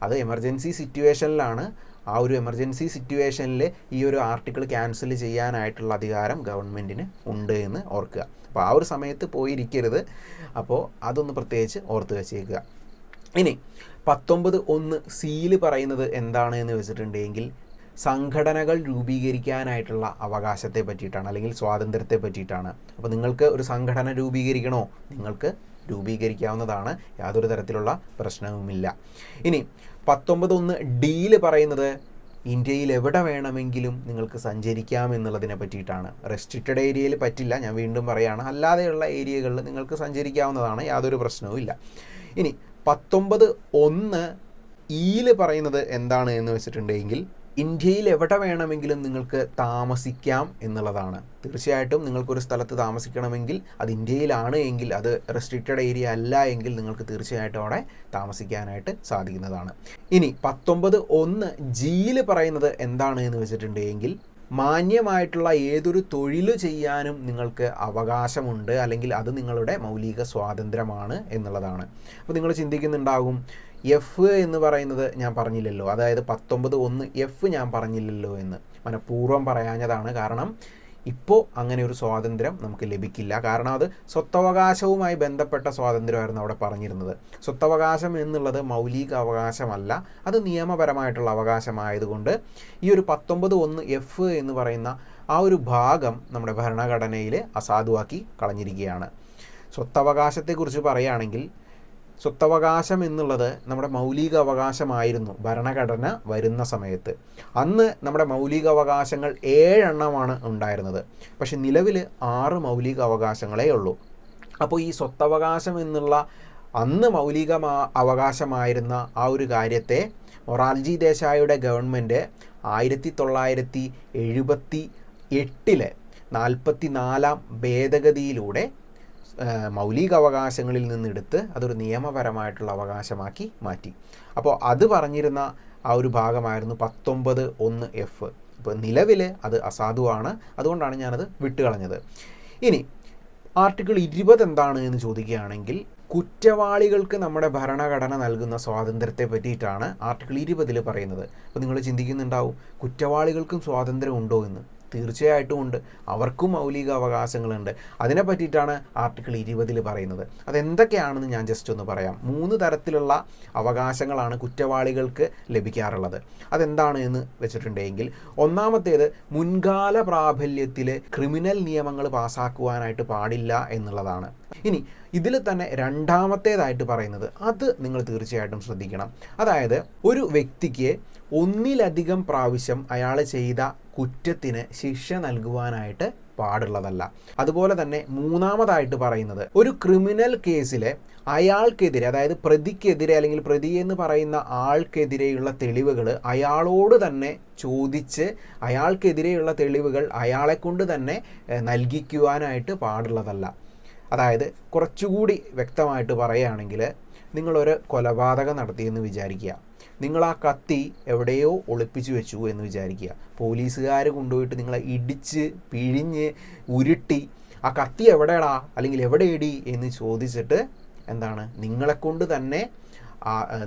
അത് എമർജൻസി സിറ്റുവേഷനിലാണ്. ആ ഒരു എമർജൻസി സിറ്റുവേഷനിൽ ഈ ഒരു ആർട്ടിക്കിൾ ക്യാൻസൽ ചെയ്യാനായിട്ടുള്ള അധികാരം ഗവൺമെൻറ്റിന് ഉണ്ട് എന്ന് ഓർക്കുക. അപ്പോൾ ആ ഒരു സമയത്ത് പോയിരിക്കരുത്. അപ്പോൾ അതൊന്ന് പ്രത്യേകിച്ച് ഓർത്ത് വെച്ചേക്കുക. ഇനി 19(1)(c) പറയുന്നത് എന്താണ് എന്ന് വെച്ചിട്ടുണ്ടെങ്കിൽ സംഘടനകൾ രൂപീകരിക്കാനായിട്ടുള്ള അവകാശത്തെ പറ്റിയിട്ടാണ്, അല്ലെങ്കിൽ സ്വാതന്ത്ര്യത്തെ പറ്റിയിട്ടാണ്. അപ്പോൾ നിങ്ങൾക്ക് ഒരു സംഘടന രൂപീകരിക്കണോ, നിങ്ങൾക്ക് രൂപീകരിക്കാവുന്നതാണ്. യാതൊരു തരത്തിലുള്ള പ്രശ്നവുമില്ല. ഇനി 19(1)(d) പറയുന്നത് ഇന്ത്യയിൽ എവിടെ വേണമെങ്കിലും നിങ്ങൾക്ക് സഞ്ചരിക്കാം എന്നുള്ളതിനെ പറ്റിയിട്ടാണ്. റെസ്ട്രിക്റ്റഡ് ഏരിയയിൽ പറ്റില്ല, ഞാൻ വീണ്ടും പറയുകയാണ്. അല്ലാതെയുള്ള ഏരിയകളിൽ നിങ്ങൾക്ക് സഞ്ചരിക്കാവുന്നതാണ്, യാതൊരു പ്രശ്നവുമില്ല. ഇനി 19(1)(e) പറയുന്നത് എന്താണ് എന്ന് വെച്ചിട്ടുണ്ടെങ്കിൽ ഇന്ത്യയിൽ എവിടെ വേണമെങ്കിലും നിങ്ങൾക്ക് താമസിക്കാം എന്നുള്ളതാണ്. തീർച്ചയായിട്ടും നിങ്ങൾക്കൊരു സ്ഥലത്ത് താമസിക്കണമെങ്കിൽ അത് ഇന്ത്യയിലാണ് എങ്കിൽ, അത് റെസ്ട്രിക്റ്റഡ് ഏരിയ അല്ല എങ്കിൽ നിങ്ങൾക്ക് തീർച്ചയായിട്ടും അവിടെ താമസിക്കാനായിട്ട് സാധിക്കുന്നതാണ്. ഇനി 19(1)(g) പറയുന്നത് എന്താണ് എന്ന് വെച്ചിട്ടുണ്ടെങ്കിൽ മാന്യമായിട്ടുള്ള ഏതൊരു തൊഴിൽ ചെയ്യാനും നിങ്ങൾക്ക് അവകാശമുണ്ട്, അല്ലെങ്കിൽ അത് നിങ്ങളുടെ മൗലിക സ്വാതന്ത്ര്യമാണ് എന്നുള്ളതാണ്. അപ്പോൾ നിങ്ങൾ ചിന്തിക്കുന്നുണ്ടാകും, എഫ് എന്ന് പറയുന്നത് ഞാൻ പറഞ്ഞില്ലല്ലോ, അതായത് 19(1)(f) ഞാൻ പറഞ്ഞില്ലല്ലോ എന്ന്. മനഃപൂർവ്വം പറയാഞ്ഞതാണ്. കാരണം ഇപ്പോൾ അങ്ങനെ ഒരു സ്വാതന്ത്ര്യം നമുക്ക് ലഭിക്കില്ല. കാരണം അത് സ്വത്തവകാശവുമായി ബന്ധപ്പെട്ട സ്വാതന്ത്ര്യമായിരുന്നു അവിടെ പറഞ്ഞിരുന്നത്. സ്വത്തവകാശം എന്നുള്ളത് മൗലിക അവകാശമല്ല, അത് നിയമപരമായിട്ടുള്ള അവകാശമായതുകൊണ്ട് ഈ ഒരു 19(1) എന്ന് പറയുന്ന ആ ഒരു ഭാഗം നമ്മുടെ ഭരണഘടനയിൽ അസാധുവാക്കി കളഞ്ഞിരിക്കുകയാണ്. സ്വത്തവകാശത്തെക്കുറിച്ച് പറയുകയാണെങ്കിൽ സ്വത്തവകാശം എന്നുള്ളത് നമ്മുടെ മൗലിക അവകാശമായിരുന്നു ഭരണഘടന വരുന്ന സമയത്ത്. അന്ന് നമ്മുടെ മൗലിക അവകാശങ്ങൾ 7 എണ്ണമാണ് ഉണ്ടായിരുന്നത്. പക്ഷെ നിലവിൽ 6 മൗലിക അവകാശങ്ങളേ ഉള്ളൂ. അപ്പോൾ ഈ സ്വത്തവകാശം എന്നുള്ള അന്ന് മൗലിക അവകാശമായിരുന്ന ആ ഒരു കാര്യത്തെ മൊറാർജി ദേശായിയുടെ ഗവൺമെൻറ് 1978 44-ാം ഭേദഗതിയിലൂടെ മൗലിക അവകാശങ്ങളിൽ നിന്നെടുത്ത് അതൊരു നിയമപരമായിട്ടുള്ള അവകാശമാക്കി മാറ്റി. അപ്പോൾ അത് പറഞ്ഞിരുന്ന ആ ഒരു ഭാഗമായിരുന്നു 19(1)(f). ഇപ്പോൾ നിലവിൽ അത് അസാധുവാണ്, അതുകൊണ്ടാണ് ഞാനത് വിട്ടുകളഞ്ഞത്. ഇനി ആർട്ടിക്കിൾ 20 എന്താണ് എന്ന് ചോദിക്കുകയാണെങ്കിൽ കുറ്റവാളികൾക്ക് നമ്മുടെ ഭരണഘടന നൽകുന്ന സ്വാതന്ത്ര്യത്തെ പറ്റിയിട്ടാണ് ആർട്ടിക്കിൾ 20 പറയുന്നത്. അപ്പോൾ നിങ്ങൾ ചിന്തിക്കുന്നുണ്ടാവും, കുറ്റവാളികൾക്കും സ്വാതന്ത്ര്യം ഉണ്ടോ എന്ന്. തീർച്ചയായിട്ടും ഉണ്ട്, അവർക്കും മൗലിക അവകാശങ്ങളുണ്ട്. അതിനെ പറ്റിയിട്ടാണ് ആർട്ടിക്കിൾ 20 പറയുന്നത്. അതെന്തൊക്കെയാണെന്ന് ഞാൻ ജസ്റ്റ് ഒന്ന് പറയാം. 3 തരത്തിലുള്ള അവകാശങ്ങളാണ് കുറ്റവാളികൾക്ക് ലഭിക്കാറുള്ളത്. അതെന്താണ് എന്ന് വെച്ചിട്ടുണ്ടെങ്കിൽ, ഒന്നാമത്തേത് മുൻകാല പ്രാബല്യത്തിൽ ക്രിമിനൽ നിയമങ്ങൾ പാസ്സാക്കുവാനായിട്ട് പാടില്ല എന്നുള്ളതാണ്. ഇനി ഇതിൽ തന്നെ രണ്ടാമത്തേതായിട്ട് പറയുന്നത്, അത് നിങ്ങൾ തീർച്ചയായിട്ടും ശ്രദ്ധിക്കണം. അതായത് ഒരു വ്യക്തിക്ക് ഒന്നിലധികം പ്രാവശ്യം അയാൾ ചെയ്ത കുറ്റത്തിന് ശിക്ഷ നൽകുവാനായിട്ട് പാടുള്ളതല്ല. അതുപോലെ തന്നെ മൂന്നാമതായിട്ട് പറയുന്നത്, ഒരു ക്രിമിനൽ കേസിൽ അയാൾക്കെതിരെ, അതായത് പ്രതിക്കെതിരെ അല്ലെങ്കിൽ പ്രതി എന്ന് പറയുന്ന ആൾക്കെതിരെയുള്ള തെളിവുകൾ അയാളോട് തന്നെ ചോദിച്ച് അയാൾക്കെതിരെയുള്ള തെളിവുകൾ അയാളെ കൊണ്ട് തന്നെ നൽകിക്കുവാനായിട്ട് പാടുള്ളതല്ല. അതായത് കുറച്ചുകൂടി വ്യക്തമായിട്ട് പറയുകയാണെങ്കിൽ, നിങ്ങളൊരു കൊലപാതകം നടത്തിയെന്ന് വിചാരിക്കുക. നിങ്ങൾ ആ കത്തി എവിടെയോ ഒളിപ്പിച്ചു വെച്ചു എന്ന് വിചാരിക്കുക. പോലീസുകാർ കൊണ്ടുപോയിട്ട് നിങ്ങളെ ഇടിച്ച് പിഴിഞ്ഞ് ഉരുട്ടി ആ കത്തി എവിടെയാടാ അല്ലെങ്കിൽ എവിടെയിടി എന്ന് ചോദിച്ചിട്ട് നിങ്ങളെക്കൊണ്ട് തന്നെ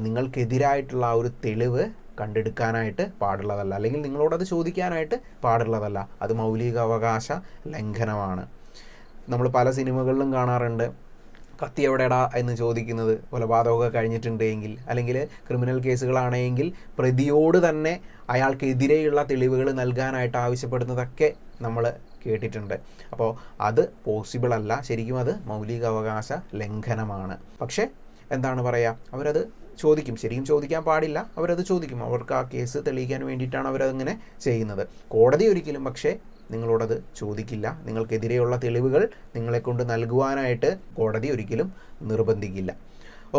നിങ്ങൾക്കെതിരായിട്ടുള്ള ആ ഒരു തെളിവ് കണ്ടെടുക്കാനായിട്ട് പാടുള്ളതല്ല, അല്ലെങ്കിൽ നിങ്ങളോടത് ചോദിക്കാനായിട്ട് പാടുള്ളതല്ല. അത് മൗലിക അവകാശ ലംഘനമാണ്. നമ്മൾ പല സിനിമകളിലും കാണാറുണ്ട്, കത്തി എവിടെടാ എന്ന് ചോദിക്കുന്നത് കൊലപാതകമൊക്കെ കഴിഞ്ഞിട്ടുണ്ടെങ്കിൽ, അല്ലെങ്കിൽ ക്രിമിനൽ കേസുകളാണെങ്കിൽ പ്രതിയോട് തന്നെ അയാൾക്കെതിരെയുള്ള തെളിവുകൾ നൽകാനായിട്ട് ആവശ്യപ്പെടുന്നതൊക്കെ നമ്മൾ കേട്ടിട്ടുണ്ട്. അപ്പോൾ അത് പോസിബിൾ അല്ല, ശരിക്കും അത് മൗലിക അവകാശ ലംഘനമാണ്. പക്ഷേ അവരത് ചോദിക്കും. ശരിക്കും ചോദിക്കാൻ പാടില്ല, അവരത് ചോദിക്കും. അവർക്ക് ആ കേസ് തെളിയിക്കാൻ വേണ്ടിയിട്ടാണ് അവരതങ്ങനെ ചെയ്യുന്നത്. കോടതി ഒരിക്കലും പക്ഷേ നിങ്ങളോടത് ചോദിക്കില്ല. നിങ്ങൾക്കെതിരെയുള്ള തെളിവുകൾ നിങ്ങളെക്കൊണ്ട് നൽകുവാനായിട്ട് കോടതി ഒരിക്കലും നിർബന്ധിക്കില്ല.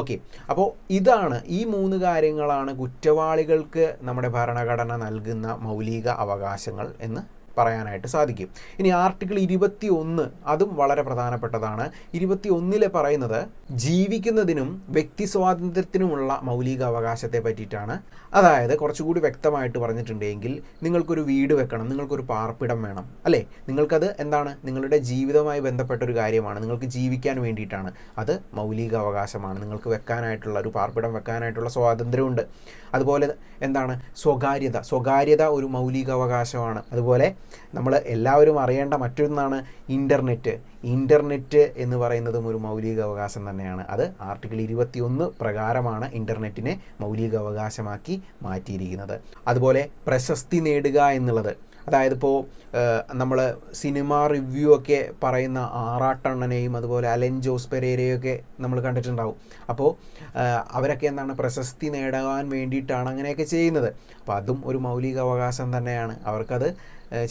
ഓക്കെ, അപ്പോൾ ഇതാണ്, ഈ 3 കാര്യങ്ങളാണ് കുറ്റവാളികൾക്ക് നമ്മുടെ ഭരണഘടന നൽകുന്ന മൗലിക അവകാശങ്ങൾ എന്ന് പറയാനായിട്ട് സാധിക്കും. ഇനി ആർട്ടിക്കിൾ 21 അതും വളരെ പ്രധാനപ്പെട്ടതാണ്. 21 പറയുന്നത് ജീവിക്കുന്നതിനും വ്യക്തി സ്വാതന്ത്ര്യത്തിനുമുള്ള മൗലിക അവകാശത്തെ പറ്റിയിട്ടാണ്. അതായത് കുറച്ചുകൂടി വ്യക്തമായിട്ട് പറഞ്ഞിട്ടുണ്ടെങ്കിൽ, നിങ്ങൾക്കൊരു വീട് വെക്കണം, നിങ്ങൾക്കൊരു പാർപ്പിടം വേണം, അല്ലേ? നിങ്ങൾക്കത് നിങ്ങളുടെ ജീവിതവുമായി ബന്ധപ്പെട്ടൊരു കാര്യമാണ്, നിങ്ങൾക്ക് ജീവിക്കാൻ വേണ്ടിയിട്ടാണ്. അത് മൗലിക അവകാശമാണ്. നിങ്ങൾക്ക് വെക്കാനായിട്ടുള്ള ഒരു പാർപ്പിടം വെക്കാനായിട്ടുള്ള സ്വാതന്ത്ര്യമുണ്ട്. അതുപോലെ സ്വകാര്യത ഒരു മൗലിക അവകാശമാണ്. അതുപോലെ നമ്മൾ എല്ലാവരും അറിയേണ്ട മറ്റൊന്നാണ് ഇൻ്റർനെറ്റ് എന്ന് പറയുന്നതും ഒരു മൗലിക അവകാശം തന്നെയാണ്. അത് ആർട്ടിക്കിൾ 21 പ്രകാരമാണ് ഇൻ്റർനെറ്റിനെ മൗലിക അവകാശമാക്കി മാറ്റിയിരിക്കുന്നത്. അതുപോലെ പ്രശസ്തി നേടുക എന്നുള്ളത്, അതായത് ഇപ്പോൾ നമ്മൾ സിനിമ റിവ്യൂ ഒക്കെ പറയുന്ന ആറാട്ടണ്ണനെയും അതുപോലെ അലൻ ജോസ് പെരേരയൊക്കെ നമ്മൾ കണ്ടിട്ടുണ്ടാവും. അപ്പോൾ അവരൊക്കെ പ്രശസ്തി നേടാൻ വേണ്ടിയിട്ടാണ് അങ്ങനെയൊക്കെ ചെയ്യുന്നത്. അപ്പോൾ അതും ഒരു മൗലിക അവകാശം തന്നെയാണ്. അവർക്കത്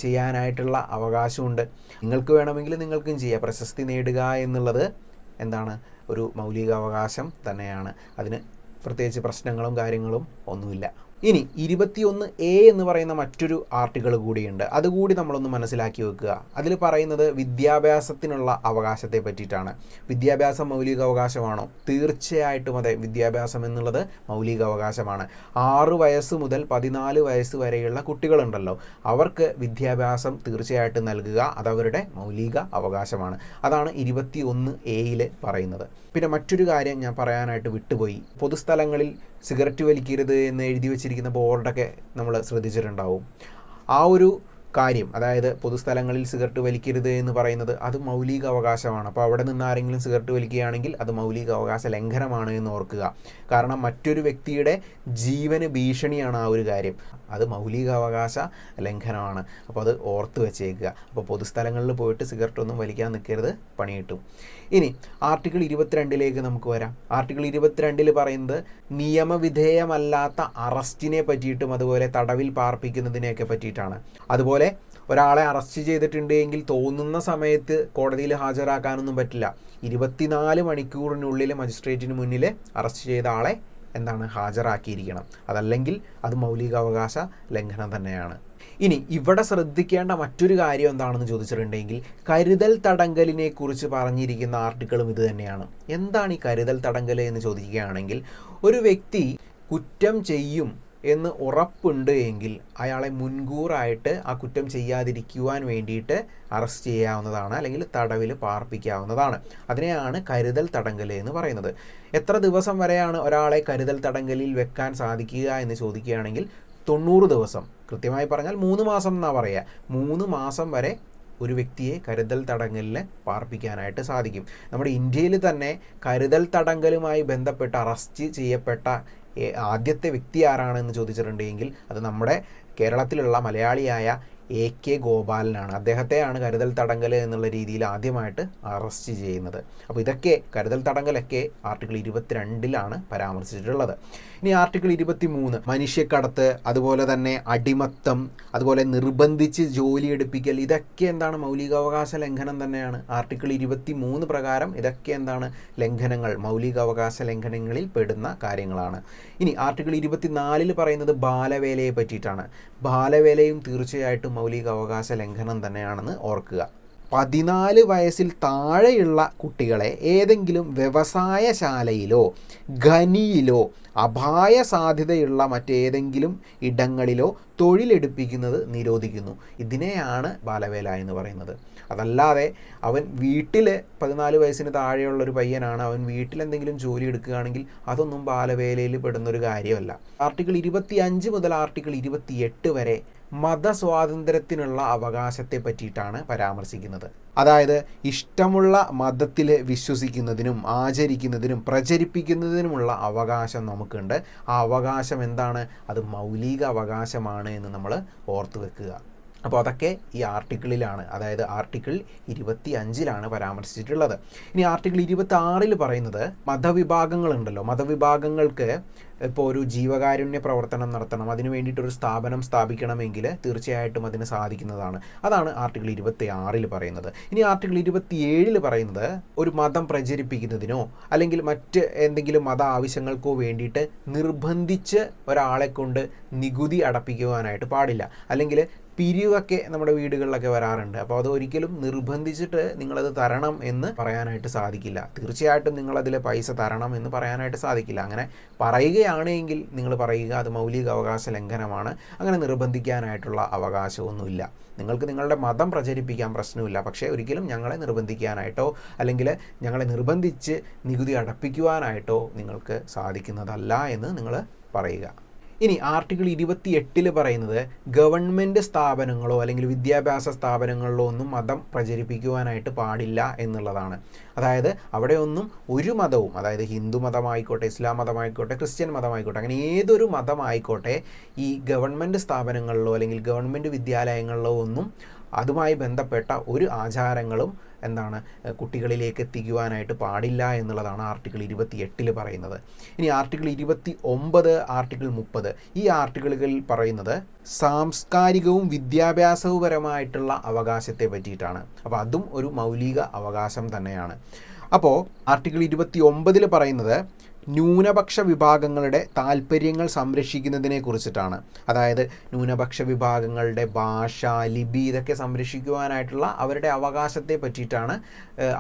ചെയ്യാനായിട്ടുള്ള അവകാശമുണ്ട്. നിങ്ങൾക്ക് വേണമെങ്കിൽ നിങ്ങൾക്കും ചെയ്യാം. പ്രശസ്തി നേടുക എന്നുള്ളത് ഒരു മൗലിക അവകാശം തന്നെയാണ്. അതിന് പ്രത്യേകിച്ച് പ്രശ്നങ്ങളും കാര്യങ്ങളും ഒന്നുമില്ല. ഇനി 21A എന്ന് പറയുന്ന മറ്റൊരു ആർട്ടിക്കിൾ കൂടിയുണ്ട്. അതുകൂടി നമ്മളൊന്ന് മനസ്സിലാക്കി വെക്കുക. അതിൽ പറയുന്നത് വിദ്യാഭ്യാസത്തിനുള്ള അവകാശത്തെ പറ്റിയിട്ടാണ്. വിദ്യാഭ്യാസം മൗലിക അവകാശമാണോ? തീർച്ചയായിട്ടും അതെ, വിദ്യാഭ്യാസം എന്നുള്ളത് മൗലിക അവകാശമാണ്. 6 വയസ്സ് മുതൽ 14 വയസ്സ് വരെയുള്ള കുട്ടികളുണ്ടല്ലോ, അവർക്ക് വിദ്യാഭ്യാസം തീർച്ചയായിട്ടും നൽകുക, അതവരുടെ മൗലിക അവകാശമാണ്. അതാണ് 21A പറയുന്നത്. പിന്നെ മറ്റൊരു കാര്യം ഞാൻ പറയാനായിട്ട് വിട്ടുപോയി. പൊതുസ്ഥലങ്ങളിൽ സിഗരറ്റ് വലിക്കരുത് എന്ന് എഴുതി വെച്ചിരിക്കുന്ന ബോർഡൊക്കെ നമ്മൾ ശ്രദ്ധിച്ചിട്ടുണ്ടാവും. ആ ഒരു കാര്യം, അതായത് പൊതുസ്ഥലങ്ങളിൽ സിഗരറ്റ് വലിക്കരുത് എന്ന് പറയുന്നത് അത് മൗലിക അവകാശമാണ്. അപ്പോൾ അവിടെ നിന്ന് ആരെങ്കിലും സിഗരറ്റ് വലിക്കുകയാണെങ്കിൽ അത് മൗലിക അവകാശ ലംഘനമാണ് എന്ന് ഓർക്കുക. കാരണം മറ്റൊരു വ്യക്തിയുടെ ജീവന് ഭീഷണിയാണ് ആ ഒരു കാര്യം, അത് മൗലിക അവകാശ ലംഘനമാണ്. അപ്പോൾ അത് ഓർത്ത് വെച്ചേക്കുക. അപ്പോൾ പൊതുസ്ഥലങ്ങളിൽ പോയിട്ട് സിഗരറ്റ് ഒന്നും വലിക്കാൻ നിൽക്കരുത്, പണി കിട്ടും. ഇനി ആർട്ടിക്കിൾ 22 നമുക്ക് വരാം. ആർട്ടിക്കിൾ 22 പറയുന്നത് നിയമവിധേയമല്ലാത്ത അറസ്റ്റിനെ പറ്റിയിട്ടും അതുപോലെ തടവിൽ പാർപ്പിക്കുന്നതിനെയൊക്കെ പറ്റിയിട്ടാണ്. അതുപോലെ ഒരാളെ അറസ്റ്റ് ചെയ്തിട്ടുണ്ട് എങ്കിൽ തോന്നുന്ന സമയത്ത് കോടതിയിൽ ഹാജരാക്കാനൊന്നും പറ്റില്ല. 24 മണിക്കൂറിനുള്ളിൽ മജിസ്ട്രേറ്റിന് മുന്നിൽ അറസ്റ്റ് ചെയ്ത ആളെ ഹാജരാക്കിയിരിക്കണം. അതല്ലെങ്കിൽ അത് മൗലികാവകാശ ലംഘനം തന്നെയാണ്. ഇനി ഇവിടെ ശ്രദ്ധിക്കേണ്ട മറ്റൊരു കാര്യം എന്താണെന്ന് ചോദിച്ചിട്ടുണ്ടെങ്കിൽ കരുതൽ തടങ്കലിനെ കുറിച്ച് പറഞ്ഞിരിക്കുന്ന ആർട്ടിക്കിളും ഇത് തന്നെയാണ്. എന്താണ് ഈ കരുതൽ തടങ്കൽ എന്ന് ചോദിക്കുകയാണെങ്കിൽ, ഒരു വ്യക്തി കുറ്റം ചെയ്യും എന്ന് ഉറപ്പുണ്ട് എങ്കിൽ അയാളെ മുൻകൂറായിട്ട് ആ കുറ്റം ചെയ്യാതിരിക്കുവാൻ വേണ്ടിയിട്ട് അറസ്റ്റ് ചെയ്യാവുന്നതാണ്, അല്ലെങ്കിൽ തടവിൽ പാർപ്പിക്കാവുന്നതാണ്. അതിനെയാണ് കരുതൽ തടങ്കൽ എന്ന് പറയുന്നത്. എത്ര ദിവസം വരെയാണ് ഒരാളെ കരുതൽ തടങ്കലിൽ വെക്കാൻ സാധിക്കുക എന്ന് ചോദിക്കുകയാണെങ്കിൽ 90 ദിവസം, കൃത്യമായി പറഞ്ഞാൽ 3 മാസം എന്നാണ് പറയുക. 3 മാസം വരെ ഒരു വ്യക്തിയെ കരുതൽ തടങ്കലിൽ പാർപ്പിക്കാനായിട്ട് സാധിക്കും. നമ്മുടെ ഇന്ത്യയിൽ തന്നെ കരുതൽ തടങ്കലുമായി ബന്ധപ്പെട്ട് അറസ്റ്റ് ചെയ്യപ്പെട്ട ആദ്യത്തെ വ്യക്തി ആരാണെന്ന് ചോദിച്ചിട്ടുണ്ടെങ്കിൽ അത് നമ്മുടെ കേരളത്തിലുള്ള മലയാളിയായ AK ഗോപാലനാണ്. അദ്ദേഹത്തെയാണ് കരുതൽ തടങ്കൽ എന്നുള്ള രീതിയിൽ ആദ്യമായിട്ട് അറസ്റ്റ് ചെയ്യുന്നത്. അപ്പോൾ ഇതൊക്കെ കരുതൽ തടങ്കലൊക്കെ ആർട്ടിക്കിൾ 22 പരാമർശിച്ചിട്ടുള്ളത്. ഇനി ആർട്ടിക്കിൾ 23 മനുഷ്യക്കടത്ത്, അതുപോലെ തന്നെ അടിമത്തം, അതുപോലെ നിർബന്ധിച്ച് ജോലി എടുപ്പിക്കൽ, ഇതൊക്കെ മൗലികാവകാശ ലംഘനം തന്നെയാണ്. ആർട്ടിക്കിൾ 23 പ്രകാരം ഇതൊക്കെ ലംഘനങ്ങൾ, മൗലികാവകാശ ലംഘനങ്ങളിൽ പെടുന്ന കാര്യങ്ങളാണ്. ഇനി ആർട്ടിക്കിൾ 24 പറയുന്നത് ബാലവേലയെ പറ്റിയിട്ടാണ്. ബാലവേലയും തീർച്ചയായിട്ടും മൗലികാവകാശ ലംഘനം തന്നെയാണെന്ന് ഓർക്കുക. 14 വയസ്സിൽ താഴെയുള്ള കുട്ടികളെ ഏതെങ്കിലും വ്യവസായശാലയിലോ ഖനിയിലോ അപായ സാധ്യതയുള്ള മറ്റേതെങ്കിലും ഇടങ്ങളിലോ തൊഴിലെടുപ്പിക്കുന്നത് നിരോധിക്കുന്നു. ഇതിനെയാണ് ബാലവേല എന്ന് പറയുന്നത്. അതല്ലാതെ അവൻ വീട്ടിൽ 14 വയസ്സിന് താഴെയുള്ളൊരു പയ്യനാണ്, അവൻ വീട്ടിലെന്തെങ്കിലും ജോലി എടുക്കുകയാണെങ്കിൽ അതൊന്നും ബാലവേലയിൽ പെടുന്നൊരു കാര്യമല്ല. ആർട്ടിക്കിൾ 25 മുതൽ ആർട്ടിക്കിൾ 28 വരെ മതസ്വാതന്ത്ര്യത്തിനുള്ള അവകാശത്തെ പറ്റിയിട്ടാണ് പരാമർശിക്കുന്നത്. അതായത് ഇഷ്ടമുള്ള മതത്തിൽ വിശ്വസിക്കുന്നതിനും ആചരിക്കുന്നതിനും പ്രചരിപ്പിക്കുന്നതിനുമുള്ള അവകാശം നമുക്കുണ്ട്. ആ അവകാശം എന്താണ്? അത് മൗലിക അവകാശമാണ് എന്ന് നമ്മൾ ഓർത്തു വെക്കുക. അപ്പോൾ അതൊക്കെ ഈ ആർട്ടിക്കിളിലാണ്, അതായത് ആർട്ടിക്കിൾ 25 പരാമർശിച്ചിട്ടുള്ളത്. ഇനി ആർട്ടിക്കിൾ 26 പറയുന്നത് മതവിഭാഗങ്ങളുണ്ടല്ലോ, മതവിഭാഗങ്ങൾക്ക് ഇപ്പോൾ ഒരു ജീവകാരുണ്യ പ്രവർത്തനം നടത്തണം, അതിന് വേണ്ടിയിട്ടൊരു സ്ഥാപനം സ്ഥാപിക്കണമെങ്കിൽ തീർച്ചയായിട്ടും അതിന് സാധിക്കുന്നതാണ്. അതാണ് ആർട്ടിക്കിൾ 26 പറയുന്നത്. ഇനി ആർട്ടിക്കിൾ 27 പറയുന്നത് ഒരു മതം പ്രചരിപ്പിക്കുന്നതിനോ അല്ലെങ്കിൽ മറ്റ് എന്തെങ്കിലും മത ആവശ്യങ്ങൾക്കോ വേണ്ടിയിട്ട് നിർബന്ധിച്ച് ഒരാളെ കൊണ്ട് നികുതി അടപ്പിക്കുവാനായിട്ട് പാടില്ല. അല്ലെങ്കിൽ പിരിവൊക്കെ നമ്മുടെ വീടുകളിലൊക്കെ വരാറുണ്ട്. അപ്പോൾ അത് ഒരിക്കലും നിർബന്ധിച്ചിട്ട് നിങ്ങളത് തരണം എന്ന് പറയാനായിട്ട് സാധിക്കില്ല. തീർച്ചയായിട്ടും നിങ്ങളതിലെ പൈസ തരണം എന്ന് പറയാനായിട്ട് സാധിക്കില്ല. അങ്ങനെ പറയുകയാണെങ്കിൽ നിങ്ങൾ പറയുക അത് മൗലിക അവകാശ ലംഘനമാണ്, അങ്ങനെ നിർബന്ധിക്കാനായിട്ടുള്ള അവകാശമൊന്നുമില്ല. നിങ്ങൾക്ക് നിങ്ങളുടെ മതം പ്രചരിപ്പിക്കാൻ പ്രശ്നമില്ല, പക്ഷേ ഒരിക്കലും ഞങ്ങളെ നിർബന്ധിക്കാനായിട്ടോ അല്ലെങ്കിൽ ഞങ്ങളെ നിർബന്ധിച്ച് നികുതി അടപ്പിക്കുവാനായിട്ടോ നിങ്ങൾക്ക് സാധിക്കുന്നതല്ല എന്ന് നിങ്ങൾ പറയുക. ഇനി ആർട്ടിക്കിൾ 28 പറയുന്നത് ഗവൺമെൻറ് സ്ഥാപനങ്ങളോ അല്ലെങ്കിൽ വിദ്യാഭ്യാസ സ്ഥാപനങ്ങളിലോ ഒന്നും മതം പ്രചരിപ്പിക്കുവാനായിട്ട് പാടില്ല എന്നുള്ളതാണ്. അതായത് അവിടെ ഒന്നും ഒരു മതവും, അതായത് ഹിന്ദു മതമായിക്കോട്ടെ, ഇസ്ലാം മതമായിക്കോട്ടെ, ക്രിസ്ത്യൻ മതമായിക്കോട്ടെ, അങ്ങനെ ഏതൊരു മതമായിക്കോട്ടെ ഈ ഗവൺമെൻറ് സ്ഥാപനങ്ങളിലോ അല്ലെങ്കിൽ ഗവൺമെൻറ് വിദ്യാലയങ്ങളിലോ ഒന്നും അതുമായി ബന്ധപ്പെട്ട ഒരു ആചാരങ്ങളും കുട്ടികളിലേക്ക് എത്തിക്കുവാനായിട്ട് പാടില്ല എന്നുള്ളതാണ് ആർട്ടിക്കിൾ 28 പറയുന്നത്. ഇനി ആർട്ടിക്കിൾ 29, ആർട്ടിക്കിൾ 30 ഈ ആർട്ടിക്കിളുകളിൽ പറയുന്നത് സാംസ്കാരികവും വിദ്യാഭ്യാസപരമായിട്ടുള്ള അവകാശത്തെ പറ്റിയിട്ടാണ്. അപ്പോൾ അതും ഒരു മൗലിക അവകാശം തന്നെയാണ്. അപ്പോൾ ആർട്ടിക്കിൾ 29 പറയുന്നത് ന്യൂനപക്ഷ വിഭാഗങ്ങളുടെ താല്പര്യങ്ങൾ സംരക്ഷിക്കുന്നതിനെ കുറിച്ചിട്ടാണ്. അതായത് ന്യൂനപക്ഷ വിഭാഗങ്ങളുടെ ഭാഷ, ലിപി ഇതൊക്കെ സംരക്ഷിക്കുവാനായിട്ടുള്ള അവരുടെ അവകാശത്തെ പറ്റിയിട്ടാണ്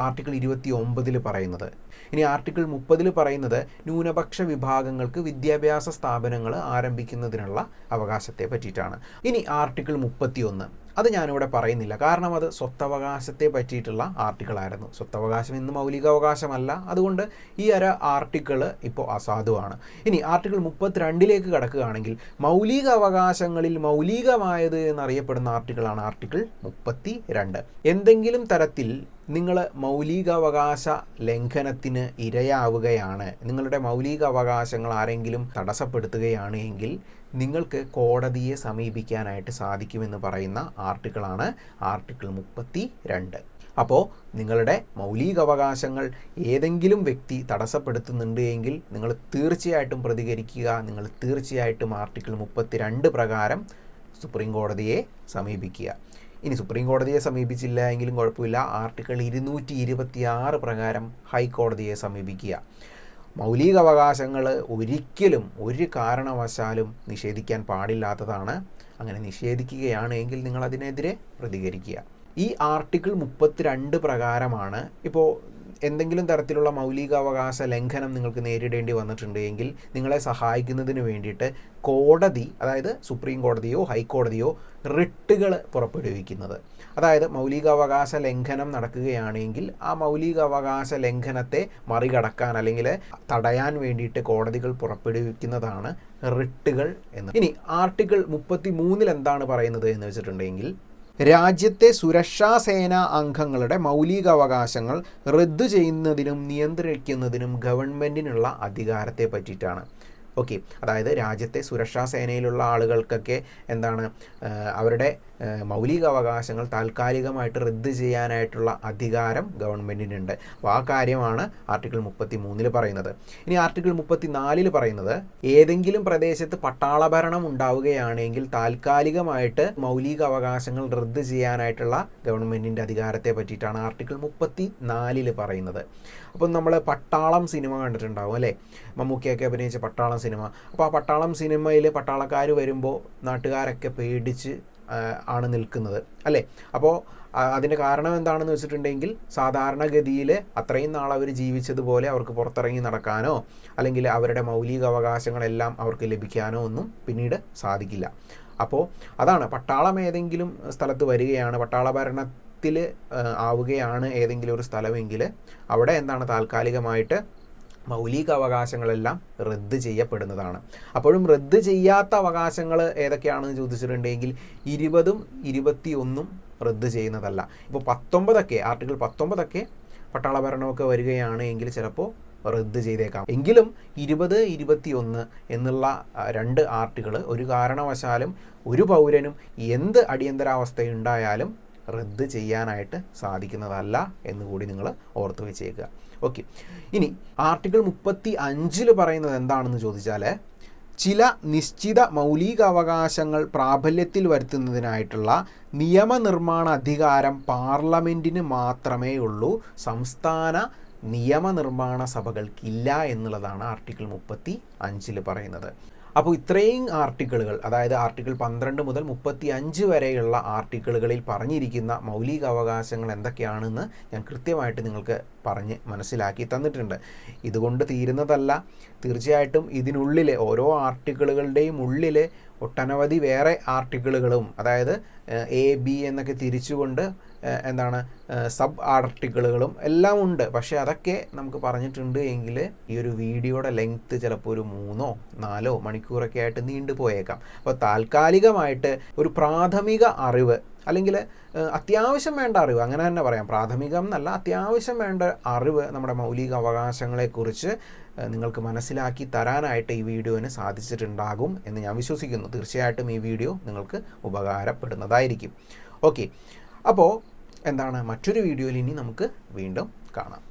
ആർട്ടിക്കിൾ 29 പറയുന്നത്. ഇനി ആർട്ടിക്കിൾ 30 പറയുന്നത് ന്യൂനപക്ഷ വിഭാഗങ്ങൾക്ക് വിദ്യാഭ്യാസ സ്ഥാപനങ്ങൾ ആരംഭിക്കുന്നതിനുള്ള അവകാശത്തെ പറ്റിയിട്ടാണ്. ഇനി ആർട്ടിക്കിൾ 31 അത് ഞാനിവിടെ പറയുന്നില്ല, കാരണം അത് സ്വത്തവകാശത്തെ പറ്റിയിട്ടുള്ള ആർട്ടിക്കിളായിരുന്നു. സ്വത്തവകാശം ഇന്ന് മൗലികാവകാശമല്ല, അതുകൊണ്ട് ഈ ആർട്ടിക്കിൾ ഇപ്പോൾ അസാധുവാണ്. ഇനി ആർട്ടിക്കിൾ 32 കടക്കുകയാണെങ്കിൽ മൗലിക അവകാശങ്ങളിൽ മൗലികമായത് എന്നറിയപ്പെടുന്ന ആർട്ടിക്കിളാണ് ആർട്ടിക്കിൾ 32. എന്തെങ്കിലും തരത്തിൽ നിങ്ങൾ മൗലികാവകാശ ലംഘനത്തിന് ഇരയാവുകയാണ്, നിങ്ങളുടെ മൗലികാവകാശങ്ങൾ ആരെങ്കിലും തടസ്സപ്പെടുത്തുകയാണ് എങ്കിൽ നിങ്ങൾക്ക് കോടതിയെ സമീപിക്കാനായിട്ട് സാധിക്കുമെന്ന് പറയുന്ന ആർട്ടിക്കിളാണ് ആർട്ടിക്കിൾ 32. അപ്പോൾ നിങ്ങളുടെ മൗലികാവകാശങ്ങൾ ഏതെങ്കിലും വ്യക്തി തടസ്സപ്പെടുത്തുന്നുണ്ട് എങ്കിൽ നിങ്ങൾ തീർച്ചയായിട്ടും പ്രതികരിക്കുക. നിങ്ങൾ തീർച്ചയായിട്ടും ആർട്ടിക്കിൾ 32 പ്രകാരം സുപ്രീം കോടതിയെ സമീപിക്കുക. ഇനി സുപ്രീം കോടതിയെ സമീപിച്ചില്ല എങ്കിലും കുഴപ്പമില്ല, ആർട്ടിക്കിൾ 226 പ്രകാരം ഹൈക്കോടതിയെ സമീപിക്കുക. മൗലികാവകാശങ്ങൾ ഒരിക്കലും ഒരു കാരണവശാലും നിഷേധിക്കാൻ പാടില്ലാത്തതാണ്. അങ്ങനെ നിഷേധിക്കുകയാണ് എങ്കിൽ നിങ്ങൾ അതിനെതിരെ പ്രതികരിക്കുക. ഈ ആർട്ടിക്കിൾ 32 പ്രകാരമാണ് ഇപ്പോൾ എന്തെങ്കിലും തരത്തിലുള്ള മൗലികാവകാശ ലംഘനം നിങ്ങൾക്ക് നേരിടേണ്ടി വന്നിട്ടുണ്ട് എങ്കിൽ നിങ്ങളെ സഹായിക്കുന്നതിന് വേണ്ടിയിട്ട് കോടതി, അതായത് സുപ്രീം കോടതിയോ ഹൈക്കോടതിയോ റിട്ടുകൾ പുറപ്പെടുവിക്കുന്നത്. അതായത് മൗലികാവകാശ ലംഘനം നടക്കുകയാണെങ്കിൽ ആ മൗലികാവകാശ ലംഘനത്തെ മറികടക്കാൻ അല്ലെങ്കിൽ തടയാൻ വേണ്ടിയിട്ട് കോടതികൾ പുറപ്പെടുവിക്കുന്നതാണ് റിട്ടുകൾ എന്ന്. ഇനി ആർട്ടിക്കിൾ 33 എന്താണ് പറയുന്നത് എന്ന് വെച്ചിട്ടുണ്ടെങ്കിൽ, രാജ്യത്തെ സുരക്ഷാ സേനാ അംഗങ്ങളുടെ മൗലികാവകാശങ്ങൾ റദ്ദു ചെയ്യുന്നതിനും നിയന്ത്രിക്കുന്നതിനും ഗവൺമെൻറ്റിനുള്ള അധികാരത്തെ പറ്റിയിട്ടാണ്. ഓക്കെ, അതായത് രാജ്യത്തെ സുരക്ഷാ സേനയിലുള്ള ആളുകൾക്കൊക്കെ എന്താണ് അവരുടെ മൗലികാവകാശങ്ങൾ താൽക്കാലികമായിട്ട് റദ്ദ് ചെയ്യാനായിട്ടുള്ള അധികാരം ഗവൺമെൻറ്റിനുണ്ട്. അപ്പോൾ ആ കാര്യമാണ് ആർട്ടിക്കിൾ 33 പറയുന്നത്. ഇനി ആർട്ടിക്കിൾ 34 പറയുന്നത്, ഏതെങ്കിലും പ്രദേശത്ത് പട്ടാളഭരണം ഉണ്ടാവുകയാണെങ്കിൽ താൽക്കാലികമായിട്ട് മൗലികാവകാശങ്ങൾ റദ്ദ് ചെയ്യാനായിട്ടുള്ള ഗവൺമെൻറ്റിൻ്റെ അധികാരത്തെ പറ്റിയിട്ടാണ് ആർട്ടിക്കിൾ 34 പറയുന്നത്. അപ്പം നമ്മൾ പട്ടാളം സിനിമ കണ്ടിട്ടുണ്ടാവും അല്ലേ, മമ്മൂക്കയൊക്കെ അഭിനയിച്ച പട്ടാളം സിനിമ. അപ്പോൾ ആ പട്ടാളം സിനിമയിൽ പട്ടാളക്കാർ വരുമ്പോൾ നാട്ടുകാരൊക്കെ പേടിച്ച് ആണ് നിൽക്കുന്നത് അല്ലേ. അപ്പോൾ അതിൻ്റെ കാരണം എന്താണെന്ന് വെച്ചിട്ടുണ്ടെങ്കിൽ, സാധാരണഗതിയിൽ അത്രയും നാൾ അവർ ജീവിച്ചതുപോലെ അവർക്ക് പുറത്തിറങ്ങി നടക്കാനോ അല്ലെങ്കിൽ അവരുടെ മൗലികാവകാശങ്ങളെല്ലാം അവർക്ക് ലഭിക്കാനോ ഒന്നും പിന്നീട് സാധിക്കില്ല. അപ്പോൾ അതാണ്, പട്ടാളം ഏതെങ്കിലും സ്ഥലത്ത് വരികയാണ്, പട്ടാള ഭരണത്തിൽ ആവുകയാണ് ഏതെങ്കിലും ഒരു സ്ഥലമെങ്കിൽ അവിടെ എന്താണ് താൽക്കാലികമായിട്ട് മൗലികാവകാശങ്ങളെല്ലാം റദ്ദ് ചെയ്യപ്പെടുന്നതാണ്. അപ്പോഴും റദ്ദ് ചെയ്യാത്ത അവകാശങ്ങൾ ഏതൊക്കെയാണെന്ന് ചോദിച്ചിട്ടുണ്ടെങ്കിൽ 20ഉം 21ഉം റദ്ദ് ചെയ്യുന്നതല്ല. ഇപ്പോൾ 19 ആർട്ടിക്കിൾ 19 പട്ടാള ഭരണമൊക്കെ വരികയാണ് എങ്കിൽ ചിലപ്പോൾ റദ്ദ് ചെയ്തേക്കാം. എങ്കിലും 20, 21 എന്നുള്ള 2 ആർട്ടിക്കിൾ ഒരു കാരണവശാലും ഒരു പൗരനും എന്ത് അടിയന്തരാവസ്ഥയുണ്ടായാലും റദ്ദ് ചെയ്യാനായിട്ട് സാധിക്കുന്നതല്ല എന്നുകൂടി നിങ്ങൾ ഓർത്ത് വെച്ചേക്കുക. ഓക്കെ, ഇനി ആർട്ടിക്കിൾ 35 പറയുന്നത് എന്താണെന്ന് ചോദിച്ചാൽ, ചില നിശ്ചിത മൗലികാവകാശങ്ങൾ പ്രാബല്യത്തിൽ വരുത്തുന്നതിനായിട്ടുള്ള നിയമനിർമ്മാണ അധികാരം പാർലമെൻറ്റിന് മാത്രമേ ഉള്ളൂ, സംസ്ഥാന നിയമനിർമ്മാണ സഭകൾക്കില്ല എന്നുള്ളതാണ് ആർട്ടിക്കിൾ 35 പറയുന്നത്. അപ്പോൾ ഇത്രയും ആർട്ടിക്കിളുകൾ, അതായത് ആർട്ടിക്കിൾ 12 മുതൽ 35 വരെയുള്ള ആർട്ടിക്കിളുകളിൽ പറഞ്ഞിരിക്കുന്ന മൗലികാവകാശങ്ങൾ എന്തൊക്കെയാണെന്ന് ഞാൻ കൃത്യമായിട്ട് നിങ്ങൾക്ക് പറഞ്ഞ് മനസ്സിലാക്കി തന്നിട്ടുണ്ട്. ഇതുകൊണ്ട് തീരുന്നതല്ല, തീർച്ചയായിട്ടും ഇതിനുള്ളിൽ ഓരോ ആർട്ടിക്കിളുകളുടെയും ഉള്ളിൽ ഒട്ടനവധി വേറെ ആർട്ടിക്കിളുകളും, അതായത് AB എന്നൊക്കെ തിരിച്ചുകൊണ്ട് എന്താണ് സബ് ആർട്ടിക്കിളുകളും എല്ലാം ഉണ്ട്. പക്ഷേ അതൊക്കെ നമുക്ക് പറഞ്ഞിട്ടുണ്ട് എങ്കിൽ ഈ ഒരു വീഡിയോയുടെ ലെങ്ത്ത് ചിലപ്പോൾ ഒരു 3-4 മണിക്കൂറൊക്കെ ആയിട്ട് നീണ്ടു പോയേക്കാം. അപ്പോൾ താൽക്കാലികമായിട്ട് ഒരു പ്രാഥമിക അറിവ് അല്ലെങ്കിൽ അത്യാവശ്യം വേണ്ട അറിവ്, അങ്ങനെ തന്നെ പറയാം, പ്രാഥമികം എന്നല്ല, അത്യാവശ്യം വേണ്ട അറിവ് നമ്മുടെ മൗലിക അവകാശങ്ങളെക്കുറിച്ച് നിങ്ങൾക്ക് മനസ്സിലാക്കി തരാനായിട്ട് ഈ വീഡിയോന് സാധിച്ചിട്ടുണ്ടാകും എന്ന് ഞാൻ വിശ്വസിക്കുന്നു. തീർച്ചയായിട്ടും ഈ വീഡിയോ നിങ്ങൾക്ക് ഉപകാരപ്പെടുന്നതായിരിക്കും. ഓക്കെ, അപ്പോൾ എന്താണ്, മറ്റൊരു വീഡിയോയിൽ ഇനി നമുക്ക് വീണ്ടും കാണാം.